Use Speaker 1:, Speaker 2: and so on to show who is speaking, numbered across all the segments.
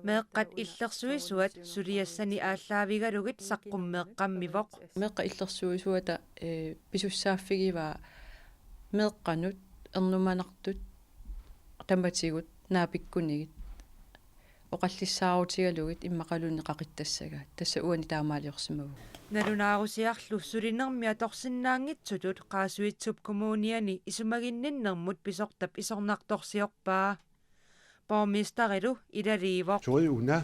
Speaker 1: Meeqqat illersuisuat suliassani aalлаавигалугит саққуммеэққаммивоқ
Speaker 2: meqqa illersuisuata pisussaaffigivaa meeqqanut ernumanartut tamatigut naapikkunigit oqallissaaruutigalugit immaqalunni qaqittassaga tassa uani taamaaliorsimagu
Speaker 1: налунаарусиарлу сулинерми аторсиннаангитсутут qaasuitsup kommuniani isumaginninnermut pisortap isornartorsiorpaa borgmesterelu ilaliivoq
Speaker 3: Sori una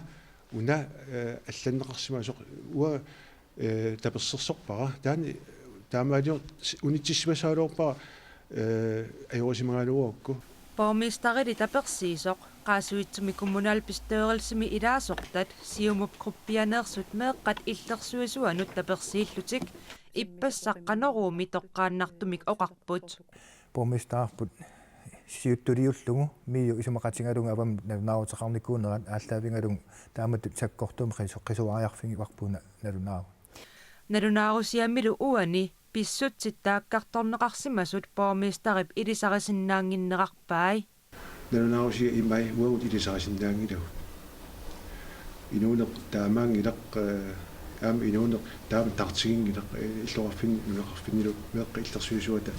Speaker 3: алланнеқарсимасоқ уа таперсерсорпара таани таамаалиор унитсиссимасаалуорпара ajorisimangaluuakku
Speaker 1: borgmestereli tapersiisoq qaasuitsumi kommunalpisteerelsimi ilaasortat siumup gruppianeersut meeqqat illersuisuanut tapersiillutik ippassaqqaneruumi toqqaannartumik oqarput
Speaker 4: borgmesterarput siutturiullugu miu isumaqatingalunga avam nalunaarutaqarnikuunerat aalлаавингалун тааматут саккортуми qisuariarfingi warpuna
Speaker 1: налунааруsiamilu uani pissutsit taakkartorneqarsimasut borgmesterip ilisarisinnaanginneqarpaai
Speaker 3: налунааруси имай уагут илисарисиннаангилагу инуунеқ таамаангилақ аама инуунеқ таама тартигингилақ иллоқарфин нунеқарфиннилу меэққа иллерсуисуата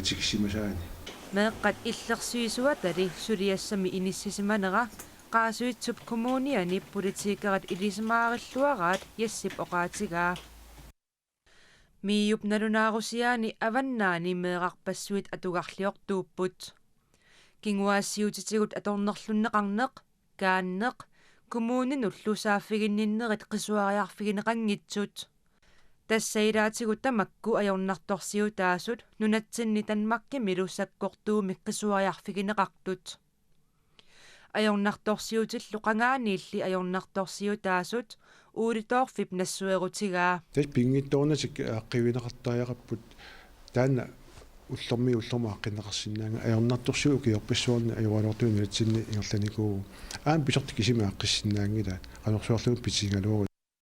Speaker 3: тикиссимасаани
Speaker 1: meeqqat illersuisuatali suliassami inissisimанера qaasuitsup kommuniani politiikerat ilisimaarilluaraat yassip oqaatigaa miiup nalunaarusiaani avannaani meeqarpassuit atugarliortuupput kinguaassiutitigut atornerlunneqarneq kaanneq kommuninullu saaffiginninnerit qisuariarfigineqanngitsut тассаилаатигу тамакку ajornartorsiutaasut nunatsinni tanmakkimilu sakkortuumik qisuariarfigineqartut ajornartorsiutillu qangaaniilli ajornartorsiutaasut uulitoorfip nassuerutigaa
Speaker 3: тас пингитторнасик ааққивинеқартариақарпут таана уллорма аққинеқарсинаанга ajornartorsiu киорпассуарни ajorалортуни нунатсинни ингерланикуу аам писорти кисима аққиссинаангила анорсуарлугу питсингалууру